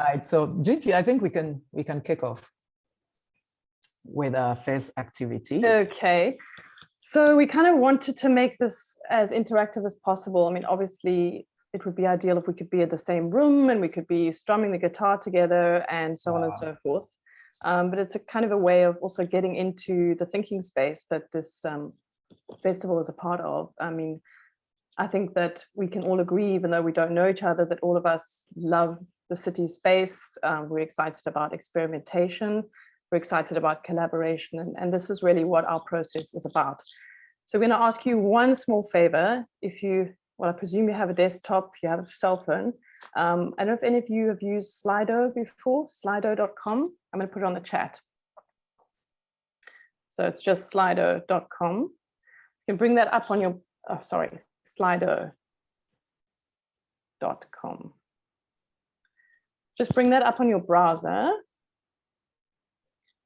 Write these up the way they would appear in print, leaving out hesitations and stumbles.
Right, so GT, I think we can kick off with our first activity. Okay, so we kind of wanted to make this as interactive as possible. I mean, obviously, it would be ideal if we could be in the same room and we could be strumming the guitar together and so on and so forth. But it's a kind of a way of also getting into the thinking space that this festival is a part of. I mean, I think that we can all agree, even though we don't know each other, that all of us love the city space. We're excited about experimentation. We're excited about collaboration. And this is really what our process is about. So we're going to ask you one small favor. If you, well, I presume you have a desktop, you have a cell phone. I don't know if any of you have used Slido before, slido.com. I'm going to put it on the chat. So it's just slido.com. You can bring that up on your, oh, sorry, slido.com. Just bring that up on your browser.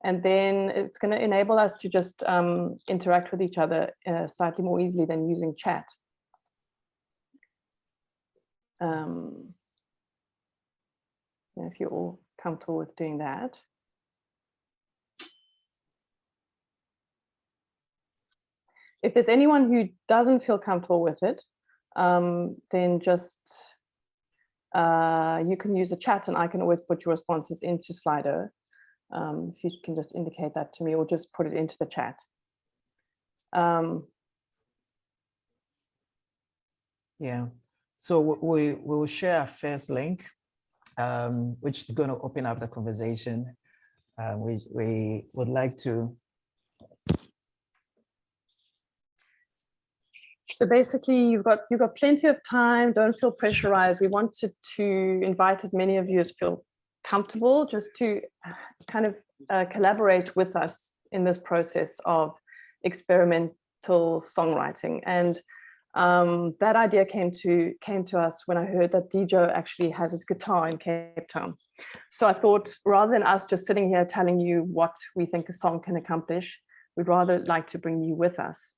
And then it's going to enable us to just interact with each other slightly more easily than using chat. If you're all comfortable with doing that. If there's anyone who doesn't feel comfortable with it, then just you can use the chat and I can always put your responses into Slido. If you can just indicate that to me or just put it into the chat. Yeah, so we will share our first link, which is going to open up the conversation. We would like to. So basically, you've got plenty of time. Don't feel pressurized. We wanted to invite as many of you as feel comfortable just to kind of collaborate with us in this process of experimental songwriting. And that idea came to us when I heard that Dijo actually has his guitar in Cape Town. So I thought, rather than us just sitting here telling you what we think a song can accomplish, we'd rather like to bring you with us.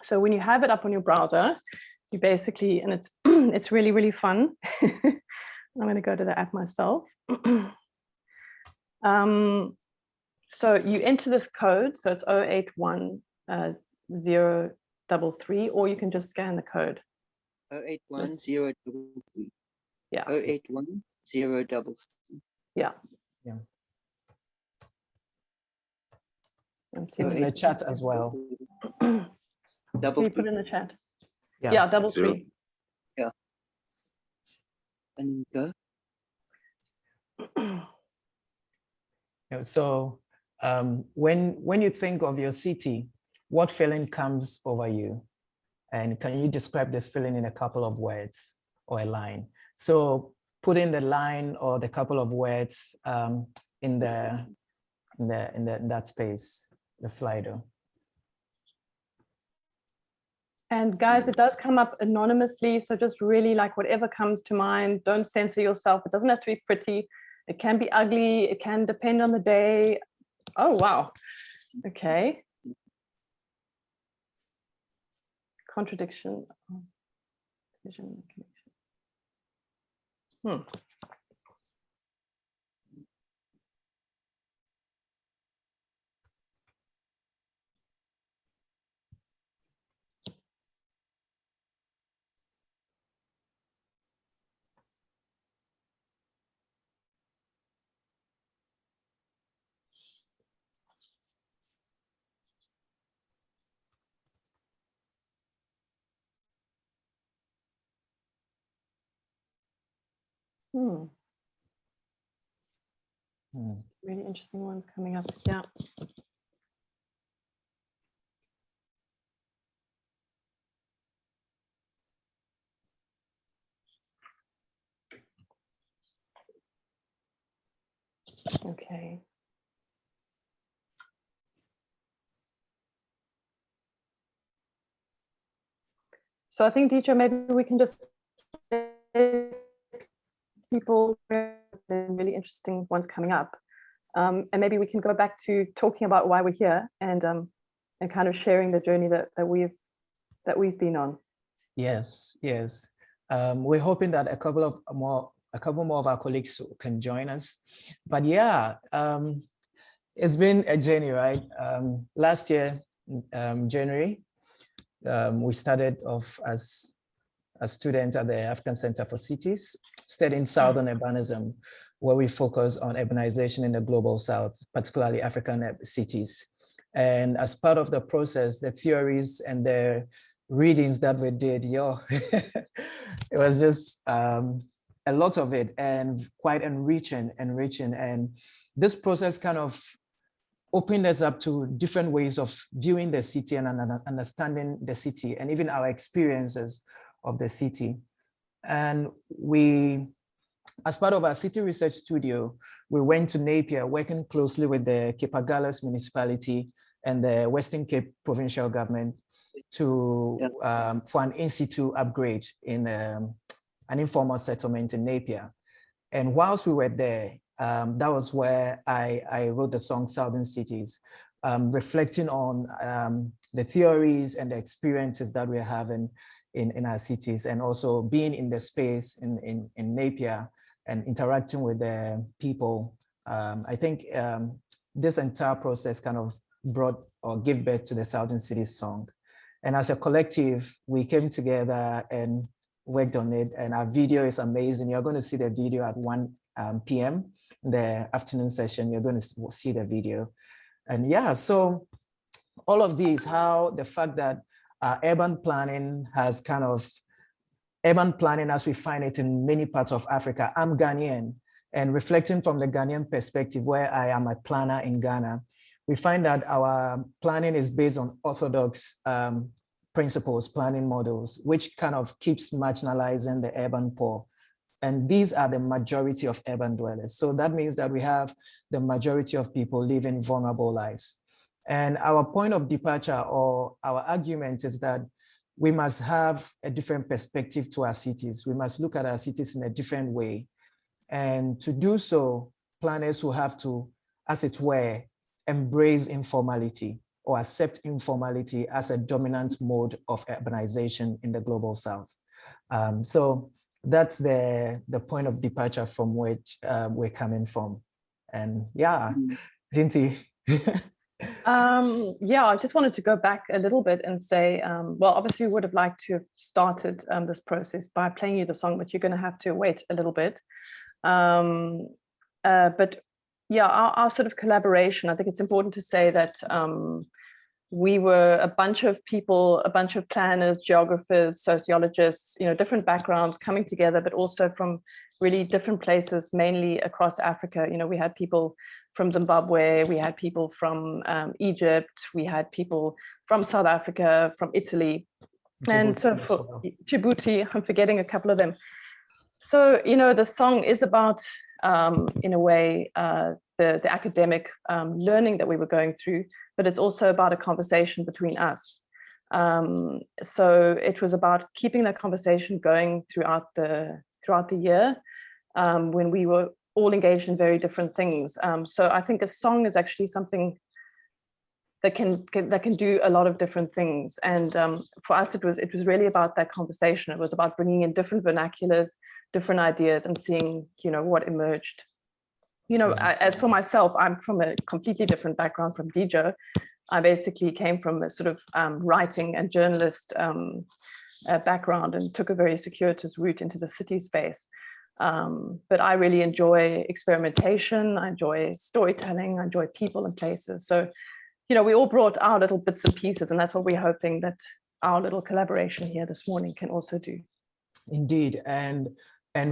So when you have it up on your browser, you basically, and it's it's really, really fun. I'm going to go to the app myself. So you enter this code, so it's 081033, or you can just scan the code. 081033. Yeah. 081033. Yeah. Yeah. I'm seeing it's in the chat as well. Double Can you put it in the chat? Yeah, yeah, 33. Yeah. And go. So when you think of your city, what feeling comes over you? And can you describe this feeling in a couple of words or a line? So put in the line or the couple of words in that space, the Slido. And guys, it does come up anonymously. So just really like whatever comes to mind, don't censor yourself. It doesn't have to be pretty. It can be ugly. It can depend on the day. Oh, wow. Okay. Contradiction. Vision, connection. Really interesting ones coming up. Yeah. Okay. So I think, Dietra, maybe we can just people really interesting ones coming up, and maybe we can go back to talking about why we're here and kind of sharing the journey that we've been on. Yes, yes. We're hoping that a couple of more a couple more of our colleagues can join us. But yeah, it's been a journey, right? Last year, January, we started off as students at the African Center for Cities, studying Southern Urbanism, where we focus on urbanization in the global South, particularly African cities. And as part of the process, the theories and the readings that we did, it was just a lot of it and quite enriching. And this process kind of opened us up to different ways of viewing the city and understanding the city and even our experiences of the city. And we, as part of our city research studio, we went to Napier, working closely with the Cape Agulhas municipality and the Western Cape provincial government to for an in-situ upgrade in an informal settlement in Napier. And whilst we were there, that was where I wrote the song Southern Cities, reflecting on the theories and the experiences that we're having in our cities, and also being in the space in Napier and interacting with the people. I think this entire process kind of brought or gave birth to the Southern Cities song. And as a collective, we came together and worked on it, and our video is amazing. You're going to see the video at 1 p.m. the afternoon session. You're going to see the video. And yeah, so all of these, how the fact that urban planning has kind of, urban planning as we find it in many parts of Africa. I'm Ghanaian, and reflecting from the Ghanaian perspective, where I am a planner in Ghana, we find that our planning is based on orthodox principles, planning models, which kind of keeps marginalizing the urban poor. And these are the majority of urban dwellers. So that means that we have the majority of people living vulnerable lives. And our point of departure, or our argument, is that we must have a different perspective to our cities. We must look at our cities in a different way. And to do so, planners will have to, as it were, embrace informality or accept informality as a dominant mode of urbanization in the global South. So that's the point of departure from which we're coming from. And yeah, Jinty. Yeah, I just wanted to go back a little bit and say, well, obviously we would have liked to have started this process by playing you the song, but you're going to have to wait a little bit. But yeah, our sort of collaboration, I think it's important to say that we were a bunch of people, a bunch of planners, geographers, sociologists, different backgrounds coming together, but also from really different places, mainly across Africa. We had people from Zimbabwe, we had people from Egypt, we had people from South Africa, from Italy, Djibouti, and so for Djibouti, I'm forgetting a couple of them. So, the song is about, in a way, the academic learning that we were going through, but it's also about a conversation between us. So it was about keeping that conversation going throughout the year, when we were all engaged in very different things. So I think a song is actually something that can do a lot of different things. And for us, it was really about that conversation. It was about bringing in different vernaculars, different ideas, and seeing what emerged. As for myself, I'm from a completely different background from Dijo. I basically came from a sort of writing and journalist background and took a very circuitous route into the city space. But I really enjoy experimentation. I enjoy storytelling. I enjoy people and places. So, we all brought our little bits and pieces, and that's what we're hoping that our little collaboration here this morning can also do. Indeed. And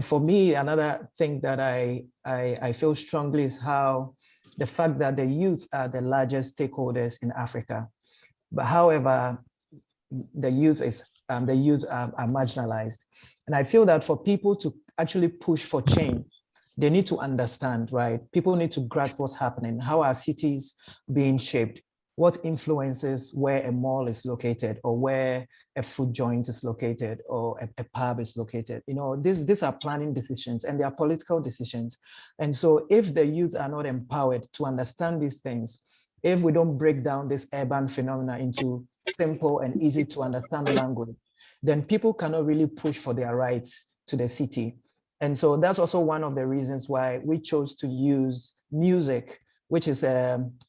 for me, another thing that I feel strongly is how the fact that the youth are the largest stakeholders in Africa. But however, the youth are marginalized. And I feel that for people to actually push for change, they need to understand, right? People need to grasp what's happening, how our cities being shaped, what influences where a mall is located, or where a food joint is located, or a pub is located. These are planning decisions, and they are political decisions. And so if the youth are not empowered to understand these things, if we don't break down this urban phenomena into simple and easy to understand language, then people cannot really push for their rights to the city. And so that's also one of the reasons why we chose to use music, which is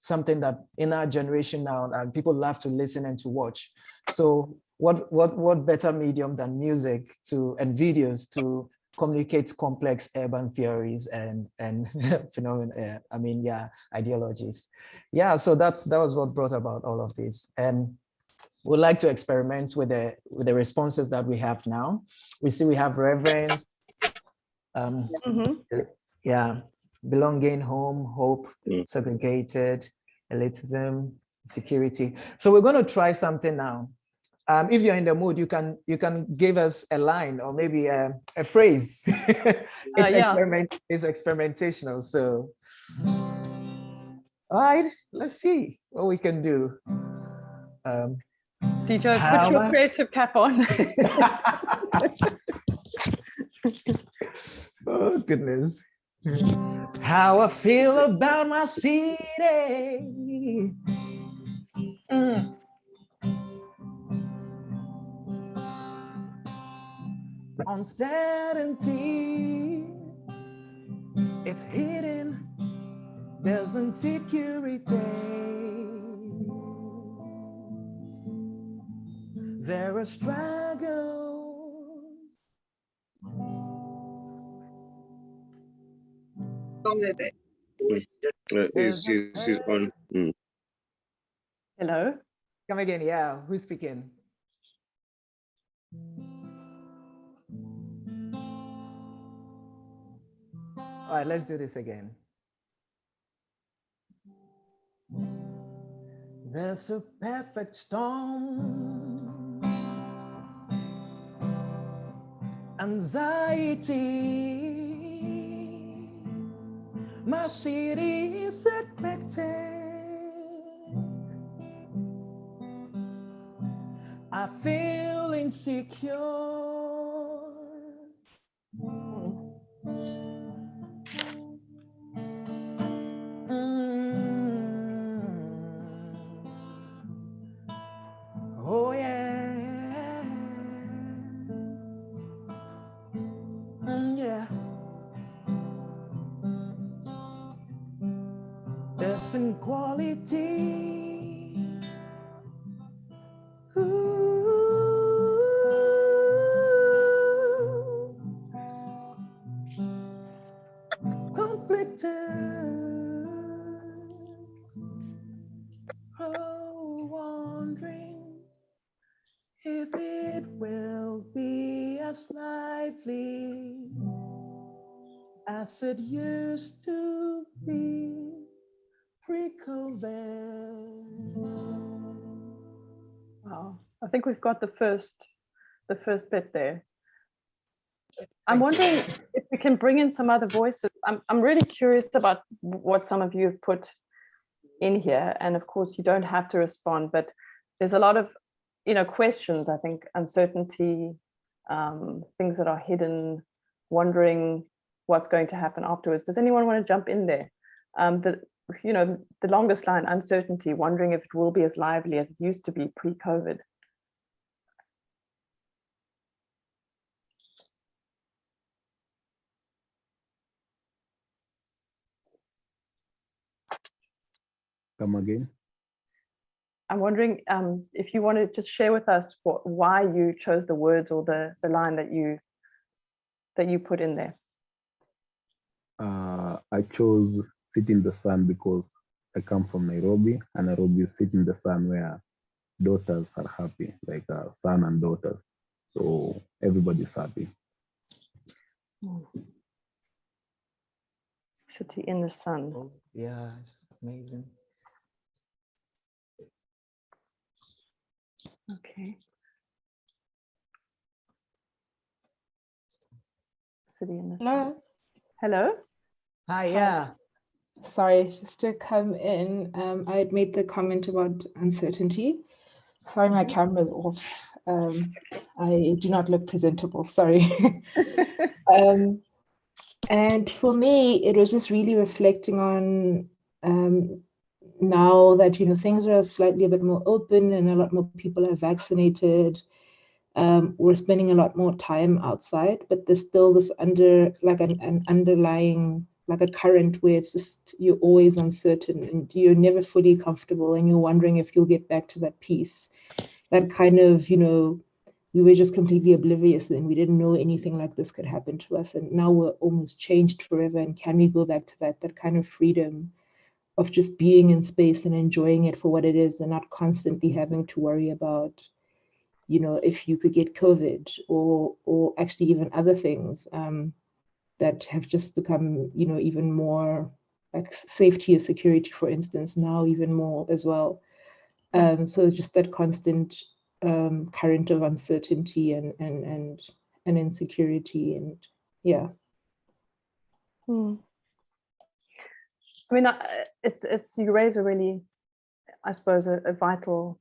something that in our generation now, people love to listen and to watch. So what better medium than music and videos to communicate complex urban theories and phenomena, ideologies. Yeah, so that was what brought about all of this. And we'd like to experiment with the responses that we have now. We see we have reverence, belonging, home, hope, segregated, elitism, security. So we're going to try something now. If you're in the mood, you can give us a line or maybe a phrase. It's experimentational. So, all right, let's see what we can do. DJ, put your creative cap on. Oh, goodness. How I feel about my city. Uncertainty, it's hidden. There's insecurity. There are struggles. She's on. Hello. Come again, yeah. Who's speaking? All right, let's do this again. There's a perfect storm. Anxiety. My city is eclectic. I feel insecure. Oh yeah. Yeah. There's inequality. Conflicted. Oh, wondering if it will be as lively as it used to be pre-COVID. Wow, I think we've got the first bit there. I'm wondering if we can bring in some other voices. I'm really curious about what some of you have put in here, and of course you don't have to respond, but there's a lot of questions. I think uncertainty, things that are hidden, wondering what's going to happen afterwards. Does anyone want to jump in there? The longest line, uncertainty, wondering if it will be as lively as it used to be pre-COVID. Come again. I'm wondering if you want to just share with us why you chose the words or the line that you put in there. I chose sit in the sun because I come from Nairobi, and Nairobi is sit in the sun where daughters are happy, like son and daughter. So everybody's happy. City in the sun. Oh, yeah, it's amazing. Okay. City in the sun. Hello. Hello. Hi, yeah. Sorry, just to come in, I had made the comment about uncertainty. Sorry, my camera's off. I do not look presentable, sorry. And for me, it was just really reflecting on now that, things are slightly a bit more open and a lot more people are vaccinated. we're spending a lot more time outside, but there's still this an underlying, like a current where it's just, you're always uncertain and you're never fully comfortable and you're wondering if you'll get back to that peace. That kind of, we were just completely oblivious and we didn't know anything like this could happen to us. And now we're almost changed forever. And can we go back to that kind of freedom of just being in space and enjoying it for what it is and not constantly having to worry about, if you could get COVID or actually even other things that have just become, even more like safety or security, for instance, now even more as well. So just that constant current of uncertainty and insecurity, and yeah. I mean, it's you raise a really, I suppose, a vital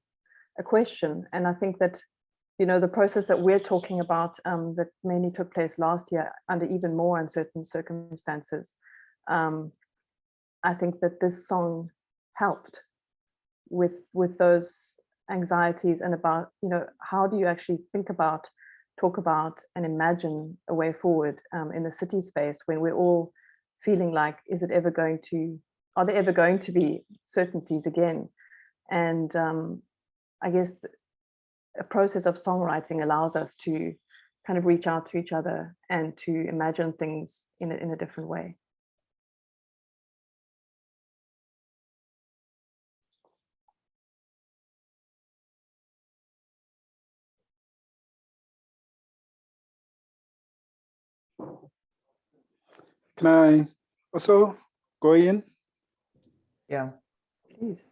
question, and I think that the process that we're talking about that mainly took place last year under even more uncertain circumstances. I think that this song helped with those anxieties and about how do you actually talk about and imagine a way forward in the city space when we're all feeling like, are there ever going to be certainties again? And I guess a process of songwriting allows us to kind of reach out to each other and to imagine things in a different way. Can I also go in? Yeah. Please.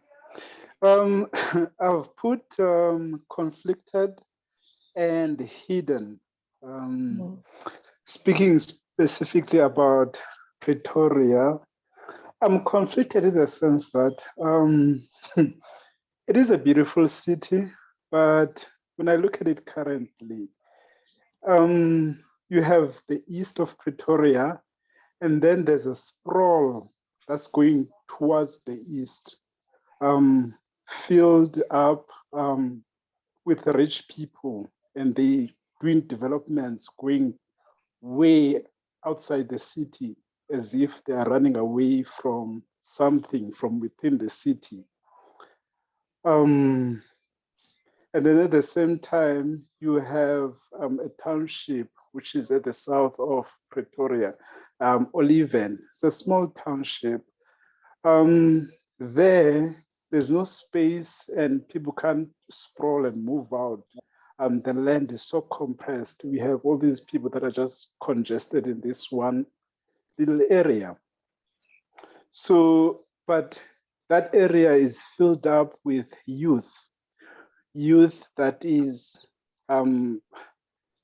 I've put conflicted and hidden. Speaking specifically about Pretoria, I'm conflicted in the sense that it is a beautiful city, but when I look at it currently, you have the east of Pretoria, and then there's a sprawl that's going towards the east, filled up with rich people, and they doing developments going way outside the city as if they are running away from something from within the city. And then at the same time, you have a township which is at the south of Pretoria, Oliven. It's a small township. There's no space and people can't sprawl and move out. The land is so compressed. We have all these people that are just congested in this one little area. So, but that area is filled up with youth that is,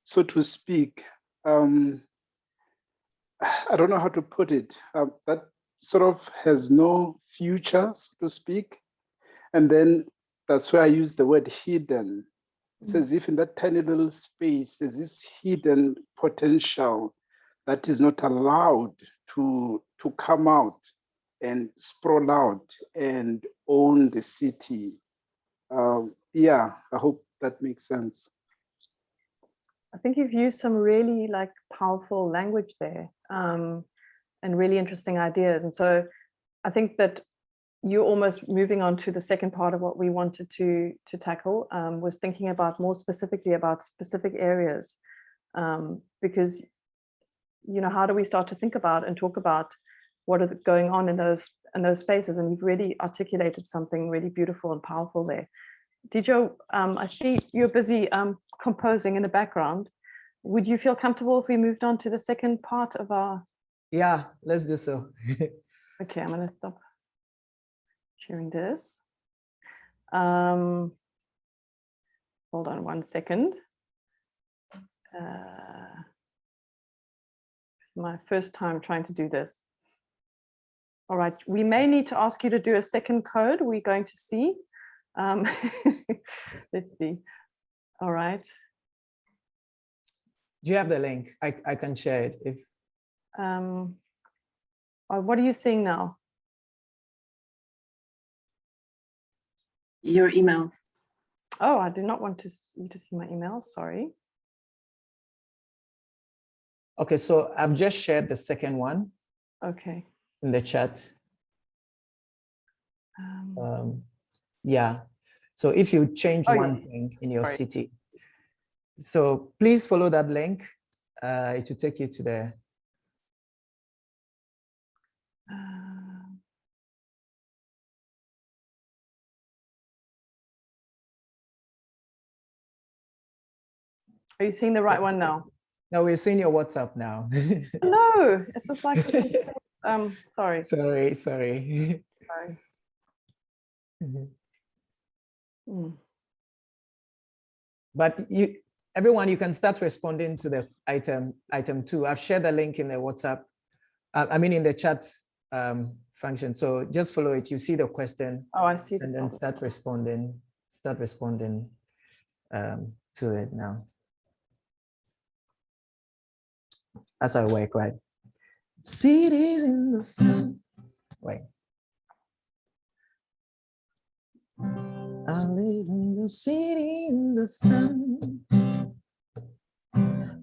so to speak, I don't know how to put it, that sort of has no future, so to speak. And then that's where I use the word hidden. It's as if in that tiny little space, there's this hidden potential that is not allowed to come out and sprawl out and own the city. Yeah, I hope that makes sense. I think you've used some really powerful language there and really interesting ideas. And so I think that you're almost moving on to the second part of what we wanted to tackle, was thinking about more specifically about specific areas, because how do we start to think about and talk about what are going on in those spaces? And you've really articulated something really beautiful and powerful there. Dijo, I see you're busy composing in the background. Would you feel comfortable if we moved on to the second part of our? Yeah, let's do so. Okay, I'm going to stop sharing this. Hold on 1 second. My first time trying to do this. All right, we may need to ask you to do a second code. We're going to see. Let's see. All right. Do you have the link? I can share it if. What are you seeing now? Your emails. Oh, I do not want you to see my email. Sorry. Okay, so I've just shared the second one Okay. in the chat. Yeah, so if you change one thing in your city, so please follow that link. It will take you to the Are you seeing the right one now? No, we're seeing your WhatsApp now. No, it's just like sorry. Sorry. Sorry. But everyone, you can start responding to the item 2. I've shared the link in the WhatsApp. I mean in the chat function. So just follow it. You see the question. Oh, I see. And then start responding. To it now. As I work, right? Cities in the sun. Wait. I live in the city in the sun,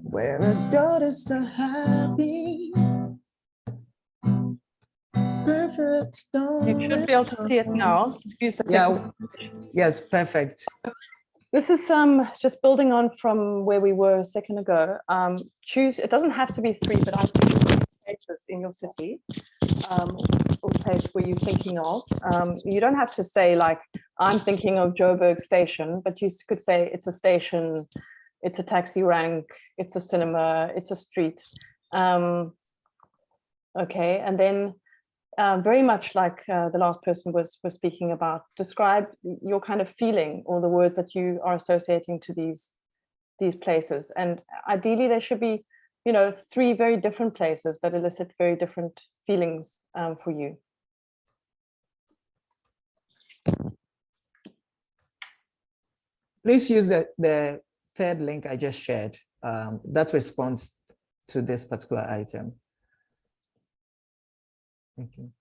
where our daughters are happy. Perfect storm. You should be able to see it now. Excuse the technical. Yeah. Yes, perfect. This is just building on from where we were a second ago. It doesn't have to be 3, but I think places in your city or place where you're thinking of. You don't have to say like, I'm thinking of Joburg Station, but you could say it's a station, it's a taxi rank, it's a cinema, it's a street. Okay, and then very much like the last person was speaking about, describe your kind of feeling or the words that you are associating to these places. And ideally there should be, 3 very different places that elicit very different feelings for you. Please use the third link I just shared. That responds to this particular item. Thank you.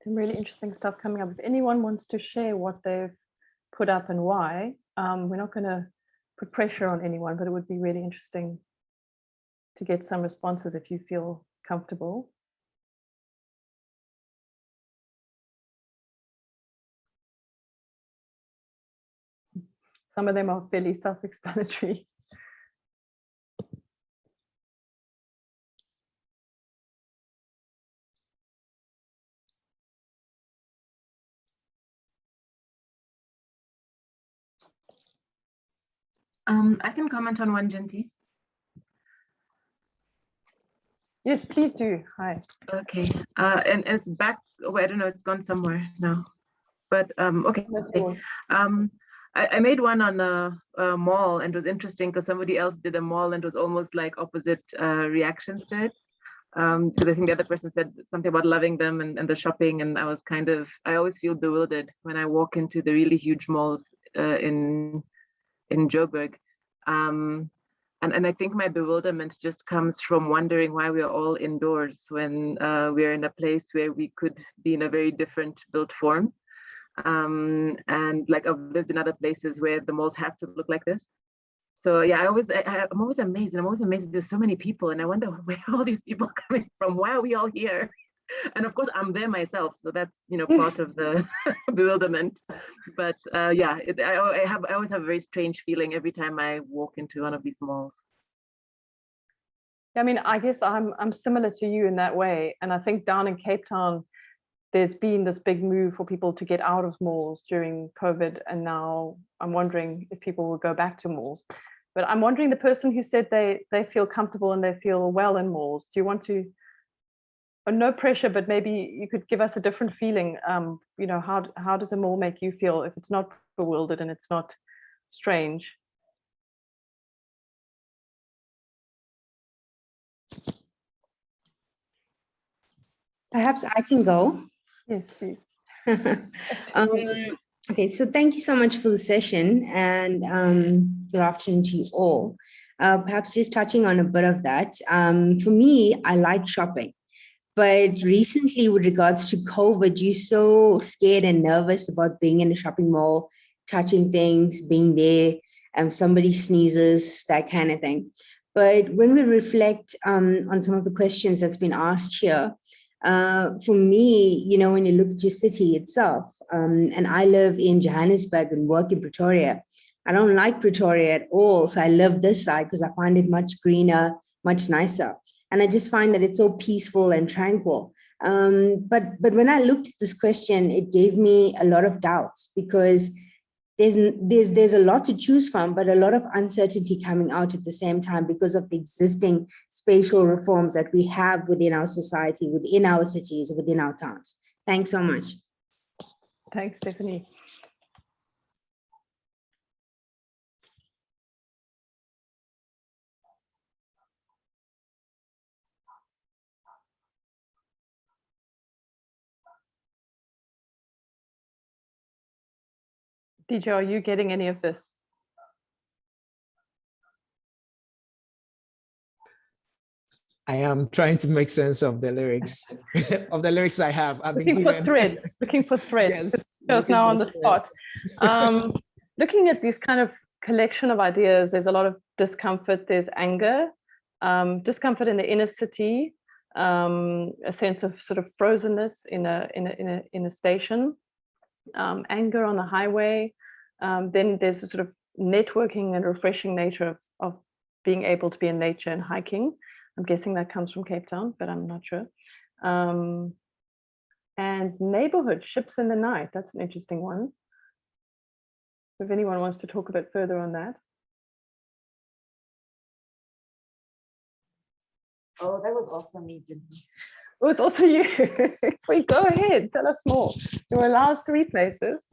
Some really interesting stuff coming up. If anyone wants to share what they've put up and why, we're not going to put pressure on anyone, but it would be really interesting to get some responses if you feel comfortable. Some of them are fairly self-explanatory. I can comment on one, Jinty. Yes, please do. Hi. Okay, and it's back. Oh, I don't know. It's gone somewhere now. But okay. That's yours. I made one on a mall, and it was interesting because somebody else did a mall, and it was almost like opposite reactions to it. Because I think the other person said something about loving them and the shopping, and I was I always feel bewildered when I walk into the really huge malls in Joburg. And I think my bewilderment just comes from wondering why we are all indoors when we're in a place where we could be in a very different built form. And like I've lived in other places where the malls have to look like this. So yeah, I'm always amazed, and I'm always amazed that there's so many people, and I wonder where all these people are coming from. Why are we all here? And of course, I'm there myself, so that's part of the bewilderment. But yeah, I always have a very strange feeling every time I walk into one of these malls. I mean, I guess I'm similar to you in that way, and I think down in Cape Town, there's been this big move for people to get out of malls during COVID, and now I'm wondering if people will go back to malls. But I'm wondering, the person who said they feel comfortable and they feel well in malls, do you want to, no pressure, but maybe you could give us a different feeling. How does a mall make you feel if it's not bewildered and it's not strange? Perhaps I can go. Yes, please. Okay, so thank you so much for the session, and good afternoon to you all. Perhaps just touching on a bit of that. For me, I like shopping, but recently with regards to COVID, you're so scared and nervous about being in a shopping mall, touching things, being there, somebody sneezes, that kind of thing. But when we reflect on some of the questions that's been asked here, for me, when you look at your city itself, and I live in Johannesburg and work in Pretoria, I don't like Pretoria at all. So I love this side because I find it much greener, much nicer. And I just find that it's so peaceful and tranquil. But when I looked at this question, it gave me a lot of doubts because there's a lot to choose from, but a lot of uncertainty coming out at the same time because of the existing spatial reforms that we have within our society, within our cities, within our towns. Thanks so much. Thanks, Stephanie. DJ, are you getting any of this? I am trying to make sense of the lyrics, of the lyrics I have. Looking for threads. Yes, just now on the spot. Looking at these kind of collection of ideas, there's a lot of discomfort, there's anger, discomfort in the inner city, a sense of sort of frozenness in a station, anger on the highway. Then there's a sort of networking and refreshing nature of being able to be in nature and hiking. I'm guessing that comes from Cape Town, but I'm not sure. And neighborhood, ships in the night, that's an interesting one. If anyone wants to talk a bit further on that. Oh, that was also me, Jinty. It was also you. Wait, go ahead, tell us more. You were allowed 3 places.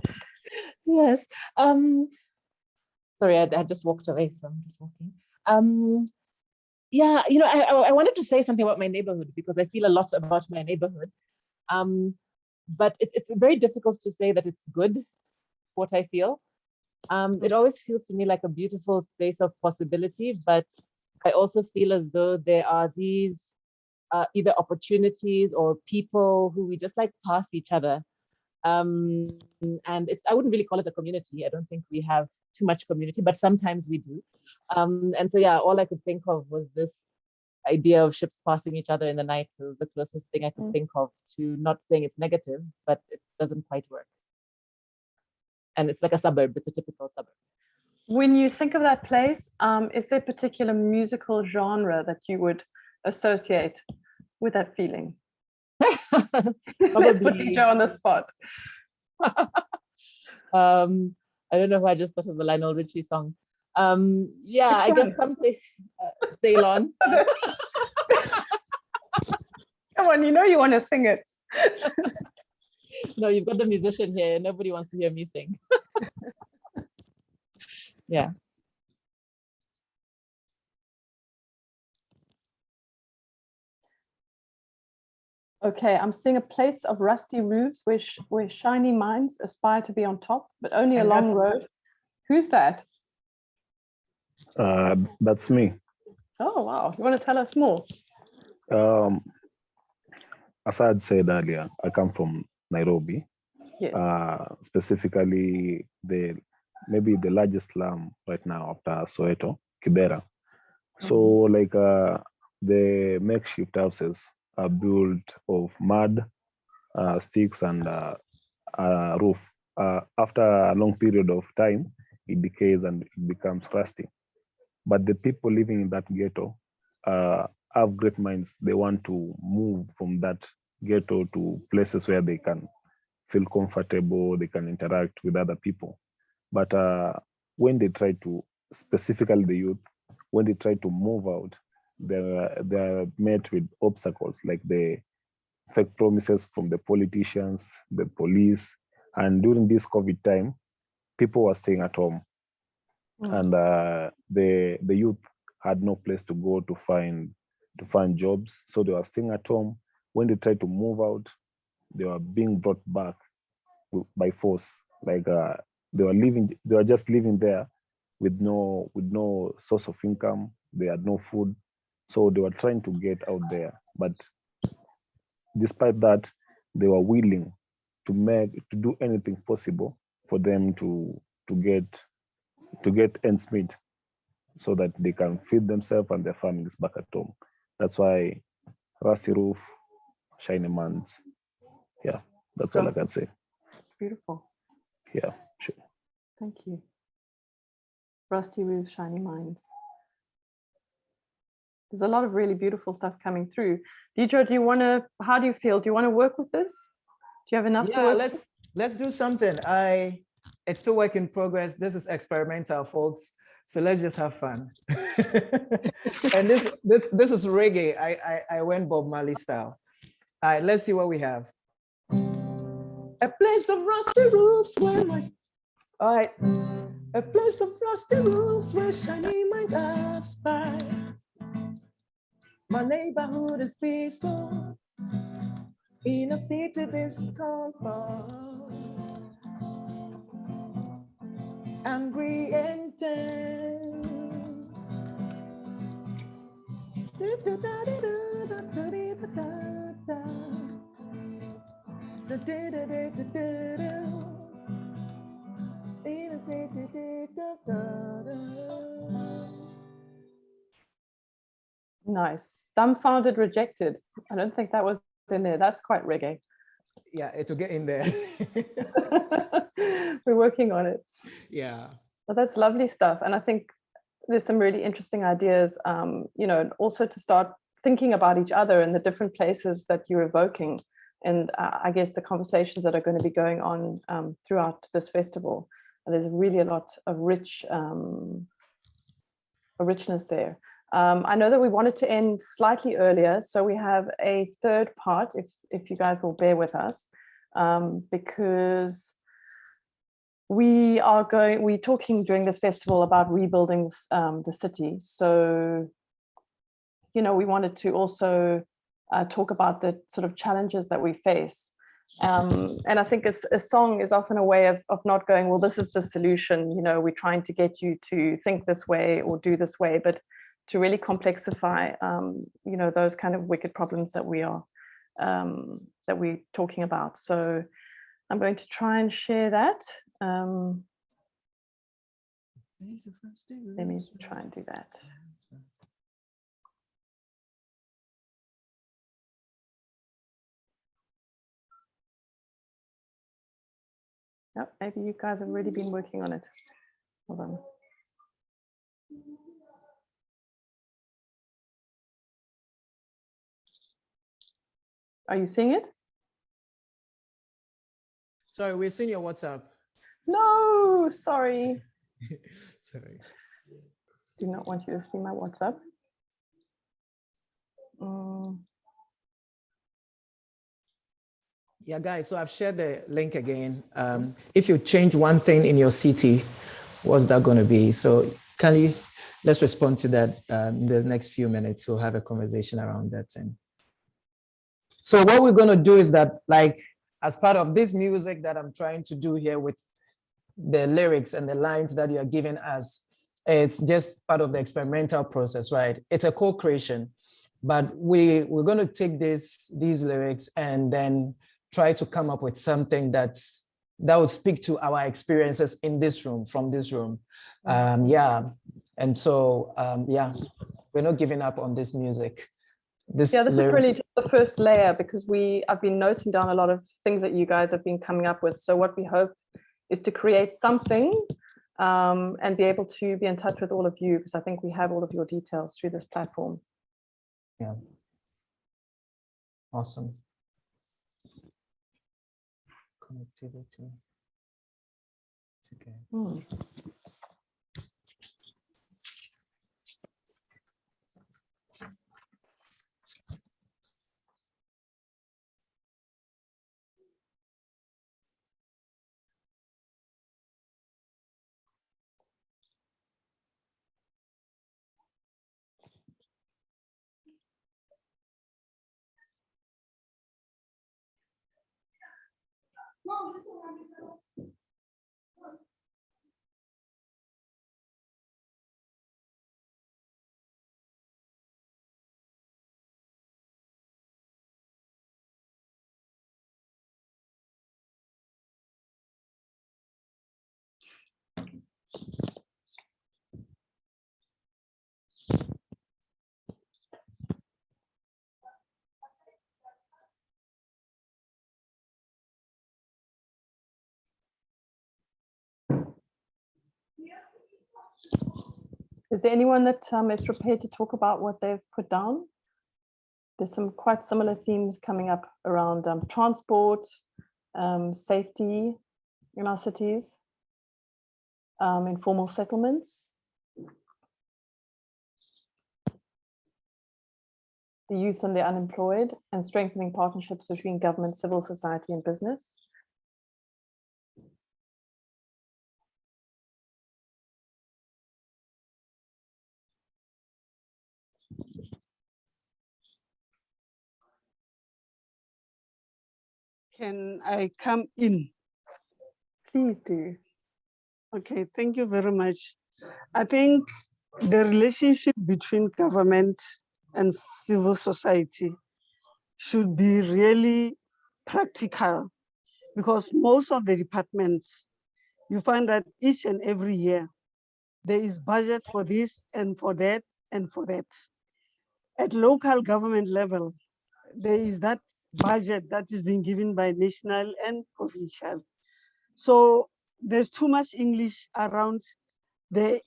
Yes. Sorry, I just walked away, so I'm just walking. Yeah, I wanted to say something about my neighborhood because I feel a lot about my neighborhood. But it's very difficult to say that it's good, what I feel. It always feels to me like a beautiful space of possibility, but I also feel as though there are these either opportunities or people who we just like pass each other. And I wouldn't really call it a community. I don't think we have too much community, but sometimes we do. And so, yeah, all I could think of was this idea of ships passing each other in the night. It was the closest thing I could think of to not saying it's negative, but it doesn't quite work. And it's like a suburb. It's a typical suburb. When you think of that place, is there a particular musical genre that you would associate with that feeling? Let's put DJ on the spot. I don't know if I just thought of the Lionel Richie song. Yeah, I guess something, Ceylon. Come on, you want to sing it. No, you've got the musician here. Nobody wants to hear me sing. Yeah. Okay, I'm seeing a place of rusty roofs where shiny minds aspire to be on top, but only a And long that's- road. Who's that? That's me. Oh, wow. You want to tell us more? As I had said earlier, I come from Nairobi. Yes. Specifically, maybe the largest slum right now after Soweto, Kibera. So like the makeshift houses are built of mud, sticks, and a roof. After a long period of time, it decays and it becomes rusty. But the people living in that ghetto have great minds. They want to move from that ghetto to places where they can feel comfortable, they can interact with other people. But when they try to, specifically the youth, when they try to move out, they're met with obstacles like the fake promises from the politicians, the police. And during this COVID time, people were staying at home. And the youth had no place to go to find jobs. So they were staying at home. When they tried to move out, they were being brought back by force. Like they were just living there with no source of income. They had no food. So they were trying to get out there. But despite that, they were willing to do anything possible for them to get ends meet so that they can feed themselves and their families back at home. That's why rusty roof, shiny minds. Yeah, that's all I can say. It's beautiful. Yeah, sure. Thank you. Rusty roofs, shiny minds. There's a lot of really beautiful stuff coming through. Deidre, how do you feel? Do you want to work with this? Do you have enough to work with? Let's do something. It's still work in progress. This is experimental, folks. So let's just have fun. And this is reggae. I went Bob Marley style. All right, let's see what we have. A place of rusty roofs where my... All right. A place of rusty roofs where shiny minds aspire. My neighborhood is peaceful in a city discomfort. Angry and tense. Nice. Dumbfounded, rejected. I don't think that was in there. That's quite reggae. Yeah, it will get in there. We're working on it. Yeah. But that's lovely stuff. And I think there's some really interesting ideas, also to start thinking about each other and the different places that you're evoking. And I guess the conversations that are going to be going on throughout this festival. And there's really a lot of richness there. I know that we wanted to end slightly earlier, so we have a third part, if you guys will bear with us, because we're talking during this festival about rebuilding the city. So, we wanted to also talk about the sort of challenges that we face. And I think a song is often a way of not going, well, this is the solution, we're trying to get you to think this way or do this way, but to really complexify, those kind of wicked problems that we're talking about. So I'm going to try and share that. Let me try and do that. Yep, maybe you guys have already been working on it. Hold on. Are you seeing it? Sorry, we're seeing your WhatsApp. No, sorry. Sorry. Do not want you to see my WhatsApp. Yeah, guys, so I've shared the link again. If you change one thing in your city, what's that going to be? So Kali, let's respond to that in the next few minutes. We'll have a conversation around that thing. So what we're going to do is that, like, as part of this music that I'm trying to do here with the lyrics and the lines that you're giving us, it's just part of the experimental process, right? It's a co-creation, but we're going to take these lyrics and then try to come up with something that would speak to our experiences in this room, from this room. Yeah, and so, yeah, we're not giving up on this music. This is really just the first layer, because I've been noting down a lot of things that you guys have been coming up with. So what we hope is to create something and be able to be in touch with all of you, because I think we have all of your details through this platform. Yeah. Awesome. Connectivity. It's okay. Is there anyone that is prepared to talk about what they've put down? There's some quite similar themes coming up around transport, safety in our cities, informal settlements, the youth and the unemployed, and strengthening partnerships between government, civil society, and business. Can I come in? Please do. Okay, thank you very much. I think the relationship between government and civil society should be really practical, because most of the departments, you find that each and every year, there is budget for this and for that and for that. At local government level, there is that budget that is being given by national and provincial. So there's too much English around the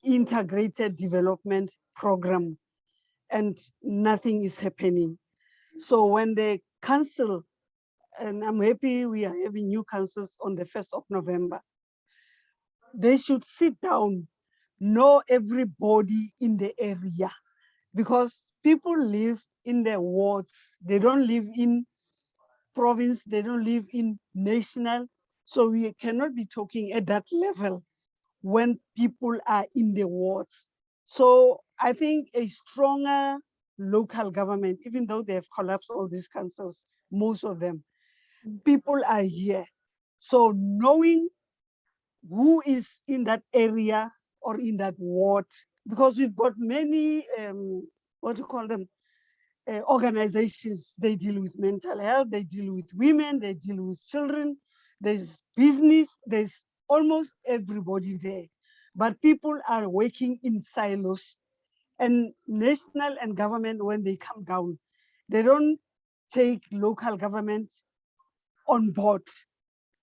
integrated development program, and nothing is happening. So when the council, and I'm happy we are having new councils on the 1st of November, they should sit down, know everybody in the area, because people live in their wards. They don't live in province, they don't live in national. So we cannot be talking at that level when people are in the wards. So I think a stronger local government, even though they have collapsed all these councils, most of them, people are here. So knowing who is in that area or in that ward, because we've got many, what do you call them, organizations. They deal with mental health, they deal with women, they deal with children, there's business, there's almost everybody there. But people are working in silos, and national and government, when they come down, they don't take local government on board.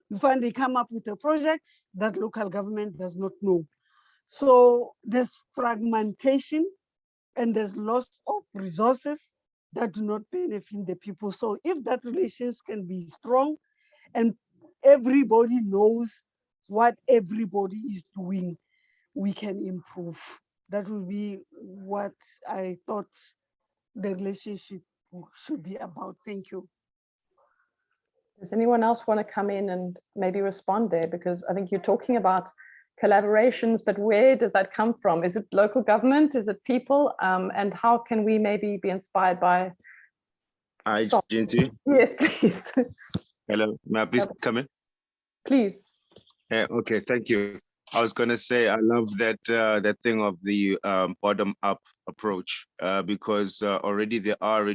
You find they come up with a project that local government does not know. So there's fragmentation and there's loss of resources that do not benefit the people. So if that relations can be strong and everybody knows what everybody is doing, we can improve. That will be what I thought the relationship should be about. Thank you. Does anyone else want to come in and maybe respond there? Because I think you're talking about collaborations, but where does that come from? Is it local government? Is it people? And how can we maybe be inspired by? Hi, songs? Jinty. Yes, please. Hello, may I please come in? Please. Yeah, okay, thank you. I was gonna say I love that that thing of the bottom-up approach because already there are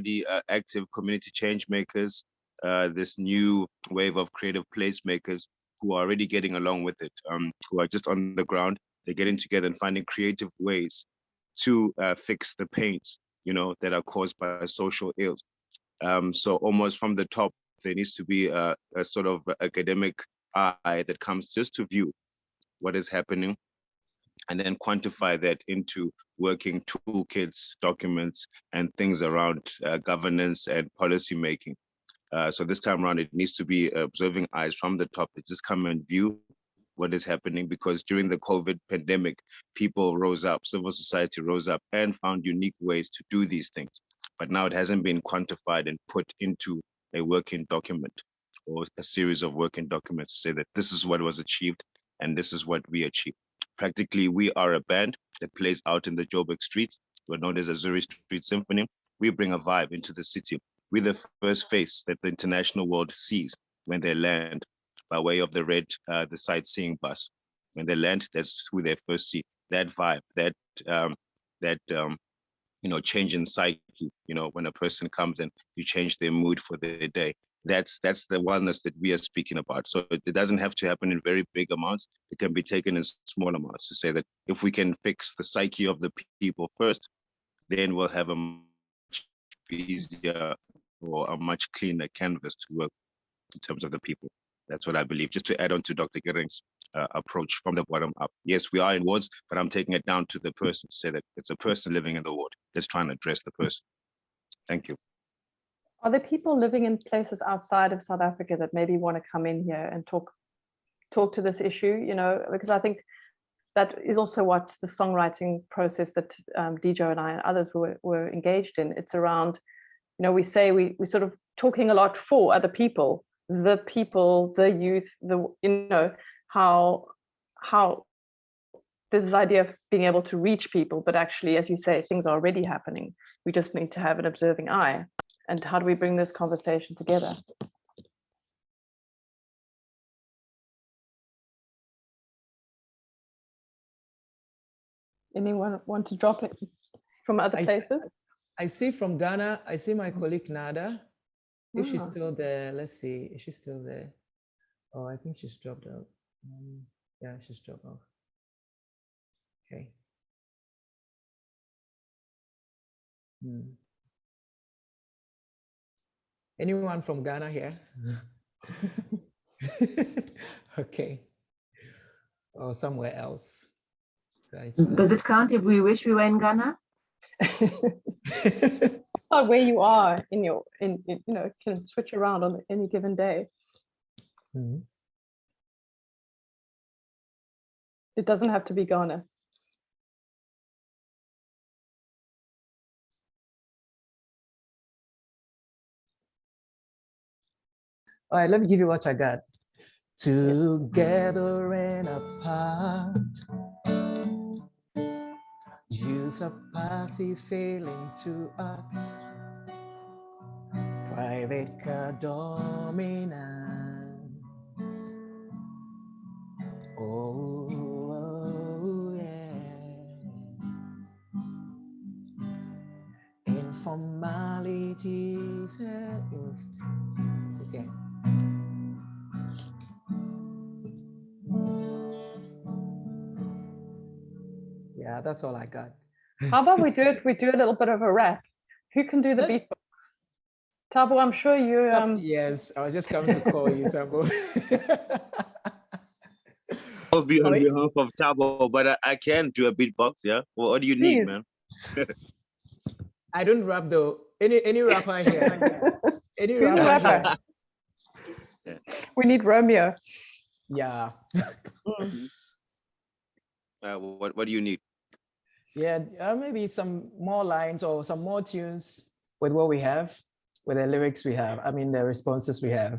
active community change makers, this new wave of creative placemakers who are already getting along with it, who are just on the ground. They're getting together and finding creative ways to fix the pains, you know, that are caused by social ills. So almost from the top, there needs to be a sort of academic eye that comes just to view what is happening and then quantify that into working toolkits, documents, and things around governance and policy making. So this time around, it needs to be observing eyes from the top that just come and view what is happening, because during the COVID pandemic, people rose up, civil society rose up and found unique ways to do these things. But now it hasn't been quantified and put into a working document or a series of working documents to say that this is what was achieved and this is what we achieved. Practically, we are a band that plays out in the Joburg streets. We're known as a Zurich Street Symphony. We bring a vibe into the city. We're the first face that the international world sees when they land by way of the red, the sightseeing bus. When they land, that's who they first see. That vibe, you know, change in psyche, you know, when a person comes and you change their mood for their day. That's the oneness that we are speaking about. So it doesn't have to happen in very big amounts. It can be taken in small amounts to say that if we can fix the psyche of the people first, then we'll have a much easier or a much cleaner canvas to work in terms of the people. That's what I believe. Just to add on to Dr. Gering's approach from the bottom up. Yes, we are in wards, but I'm taking it down to the person to say that it's a person living in the ward. Let's try and address the person. Thank you. Are there people living in places outside of South Africa that maybe want to come in here and talk to this issue? You know, because I think that is also what the songwriting process that Dijo and I and others were engaged in. It's around, you know, we say we're sort of talking a lot for other people, the youth, you know, how there's this idea of being able to reach people, but actually, as you say, things are already happening. We just need to have an observing eye. And how do we bring this conversation together? Anyone want to drop it from other places? I see from Ghana, I see my colleague Nada. If she's still there, let's see, is she still there? Oh, I think she's dropped out. Yeah, she's dropped off. Okay. Anyone from Ghana here? Okay. Or somewhere else. Does it count if we wish we were in Ghana? Or where you are in you know, can switch around on any given day. It doesn't have to be Ghana. All right, let me give you what I got. Together and apart, youth apathy failing to act, private car dominance. Oh yeah. Informalities. Okay. Yeah, that's all I got. How about we do a little bit of a rap? Who can do the beatbox? Tabo, I'm sure you Yes, I was just coming to call you, Tabo. I'll be on behalf of Tabo, but I can do a beatbox, yeah? Well, what do you need, man? I don't rap though. Any rapper here? Any Who's rapper? Here? We need Romeo. Yeah. What do you need? Yeah, maybe some more lines or some more tunes with what we have, with the lyrics we have. I mean, the responses we have.